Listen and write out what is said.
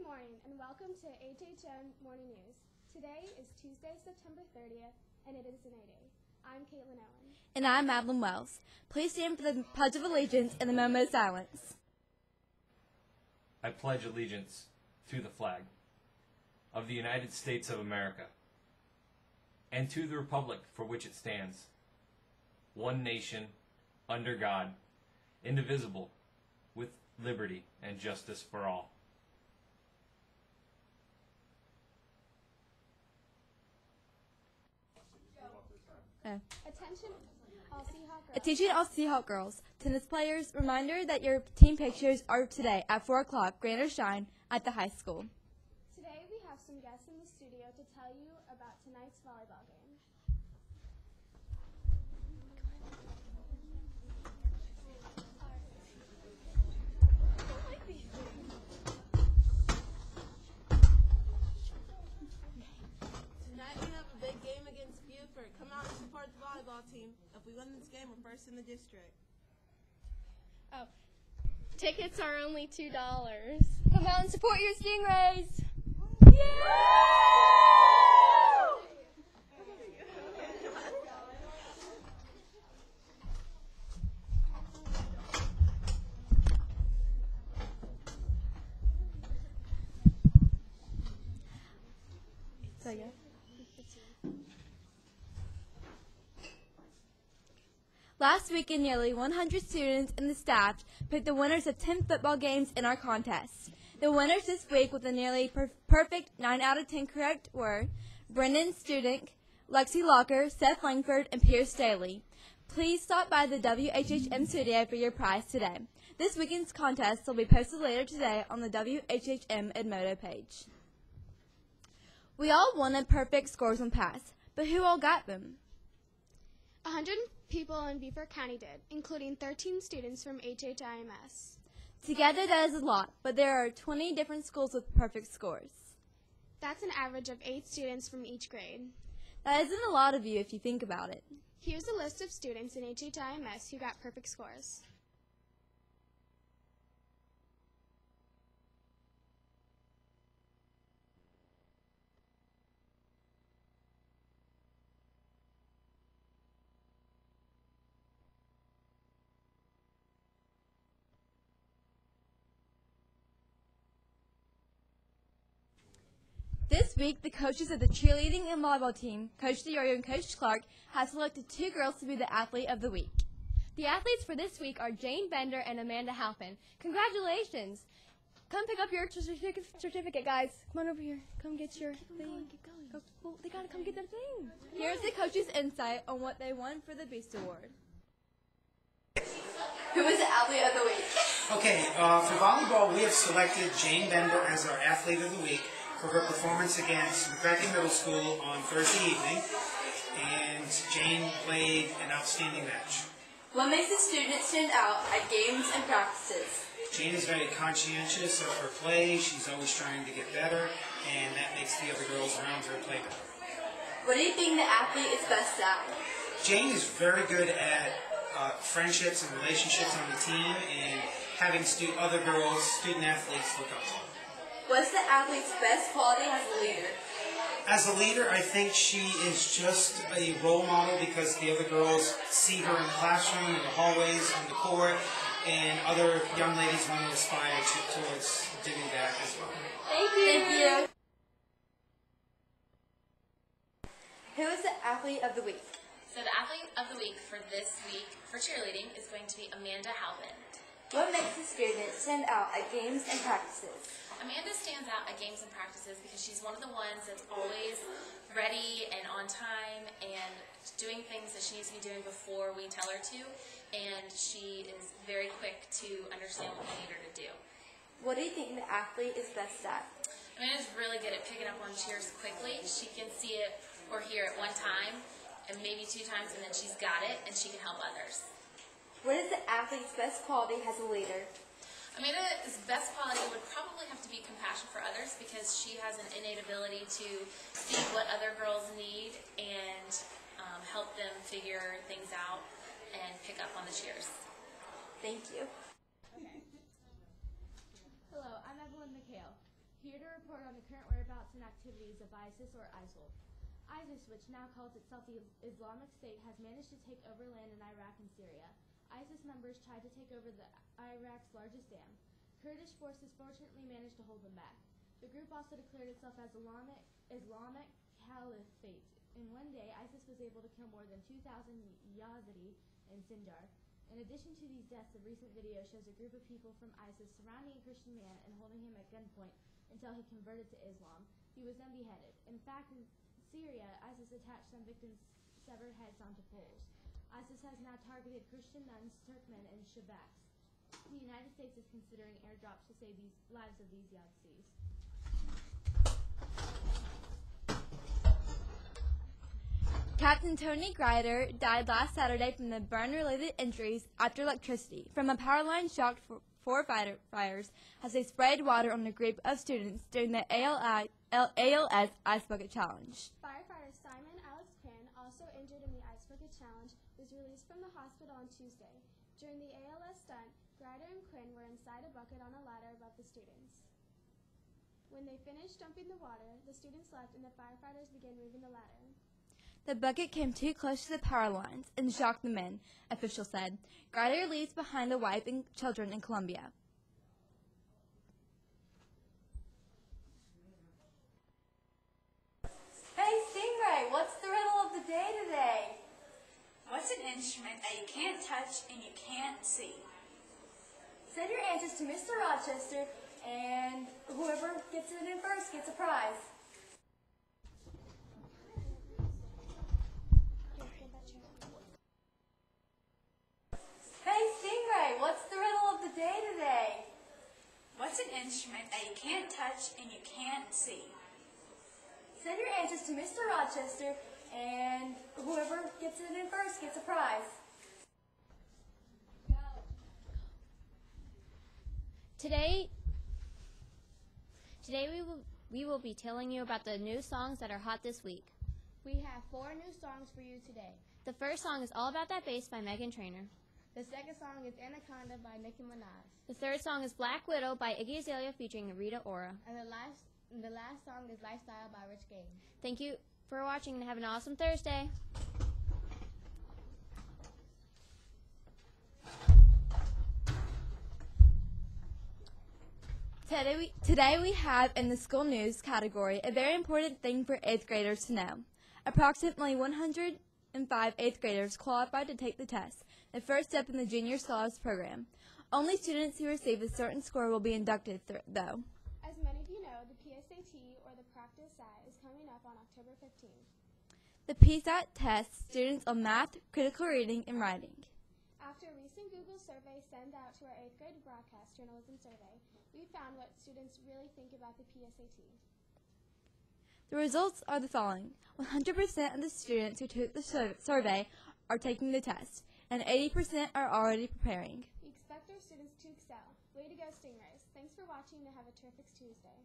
Good morning and welcome to WHHM Morning News. Today is Tuesday, September 30th, and it is an 8A. I'm Caitlin Owen. And I'm Madeline Wells. Please stand for the Pledge of Allegiance and the moment of silence. I pledge allegiance to the flag of the United States of America and to the republic for which it stands, one nation, under God, indivisible, with liberty and justice for all. Attention all Seahawk girls, tennis players, reminder that your team pictures are today at 4 o'clock, Grand or Shine, at the high school. Today we have some guests in the studio to tell you about tonight's volleyball game. Tonight we have a big game against Buford. Come out and support the volleyball team. If we win this game, we're first in the district. Oh, tickets are only $2. Come out and support your Stingrays. Last weekend, nearly 100 students and the staff picked the winners of 10 football games in our contest. The winners this week with a nearly perfect 9 out of 10 correct were Brendan Studink, Lexi Locker, Seth Langford, and Pierce Staley. Please stop by the WHHM studio for your prize today. This weekend's contest will be posted later today on the WHHM Edmodo page. We all wanted perfect scores on pass, but who all got them? 100 people in Beaufort County did, including 13 students from HHIMS. Together that is a lot, but there are 20 different schools with perfect scores. That's an average of 8 students from each grade. That isn't a lot of you if you think about it. Here's a list of students in HHIMS who got perfect scores. This week, the coaches of the cheerleading and volleyball team, Coach DeYoyo and Coach Clark, have selected 2 girls to be the Athlete of the Week. The athletes for this week are Jane Bender and Amanda Halpin. Congratulations! Come pick up your certificate, guys. Come on over here. Come get your thing. Well, they gotta come get their thing. Here's the coaches' insight on what they won for the Beast Award. Who is the Athlete of the Week? Okay, for volleyball, we have selected Jane Bender as our Athlete of the Week for her performance against McCracken Middle School on Thursday evening, and Jane played an outstanding match. What makes a student stand out at games and practices? Jane is very conscientious of her play. She's always trying to get better, and that makes the other girls around her play better. What do you think the athlete is best at? Jane is very good at friendships and relationships on the team, and having other girls, student athletes, look up to her. What's the athlete's best quality as a leader? As a leader, I think she is just a role model because the other girls see her in the classroom, in the hallways, on the court, and other young ladies want to aspire towards doing that as well. Thank you. Who is the Athlete of the Week? So the Athlete of the Week for this week for cheerleading is going to be Amanda Halpin. What makes a student stand out at games and practices? Amanda stands out at games and practices because she's one of the ones that's always ready and on time and doing things that she needs to be doing before we tell her to, and she is very quick to understand what we need her to do. What do you think the athlete is best at? Amanda's really good at picking up on cheers quickly. She can see it or hear it one time and maybe 2 times, and then she's got it and she can help others. What is the athlete's best quality as a leader? Amanda's best quality would probably have to be compassion for others because she has an innate ability to see what other girls need and help them figure things out and pick up on the cheers. Thank you. Okay. Hello, I'm Evelyn McHale. Here to report on the current whereabouts and activities of ISIS or ISIL. ISIS, which now calls itself the Islamic State, has managed to take over land in Iraq and Syria. ISIS members tried to take over Iraq's largest dam. Kurdish forces fortunately managed to hold them back. The group also declared itself as Islamic Caliphate. In one day, ISIS was able to kill more than 2,000 Yazidi in Sinjar. In addition to these deaths, a recent video shows a group of people from ISIS surrounding a Christian man and holding him at gunpoint until he converted to Islam. He was then beheaded. In fact, in Syria, ISIS attached some victims' severed heads onto poles. ISIS has now targeted Christian nuns, Turkmen, and Shabaks. The United States is considering airdrops to save the lives of these Yazidis. Captain Tony Grider died last Saturday from the burn-related injuries after electricity from a power line shocked four fires as they sprayed water on a group of students during the ALS Ice Bucket Challenge. Firefighter Simon Alex Quinn, also injured in the Ice Bucket Challenge, was released from the hospital on Tuesday. During the ALS stunt, Grider and Quinn were inside a bucket on a ladder above the students. When they finished dumping the water, the students left and the firefighters began moving the ladder. The bucket came too close to the power lines and shocked the men, officials said. Grider leaves behind a wife and children in Colombia. Hey, Stingray, what's the riddle of the day today? What's an instrument that you can't touch and you can't see? Send your answers to Mr. Rochester, and whoever gets it in first gets a prize. Hey, Stingray, what's the riddle of the day today? What's an instrument that you can't touch and you can't see? Send your answers to Mr. Rochester, and whoever gets it in first gets a prize. Today we will be telling you about the new songs that are hot this week. We have 4 new songs for you today. The first song is All About That Bass by Meghan Trainor. The second song is Anaconda by Nicki Minaj. The third song is Black Widow by Iggy Azalea featuring Rita Ora. And the last song is Lifestyle by Rich Gang. Thank you for watching and have an awesome Thursday. Today we have in the school news category a very important thing for 8th graders to know. Approximately 105 8th graders qualified to take the test, the first step in the Junior Scholars Program. Only students who receive a certain score will be inducted, though. As many of you know, the PSAT, or the practice SAT, is coming up on October 15th. The PSAT tests students on math, critical reading, and writing. After a recent Google survey sent out to our 8th grade broadcast journalism survey, we found what students really think about the PSAT. The results are the following. 100% of the students who took the survey are taking the test, and 80% are already preparing. We expect our students to excel. Way to go, Stingrays. Thanks for watching and have a terrific Tuesday.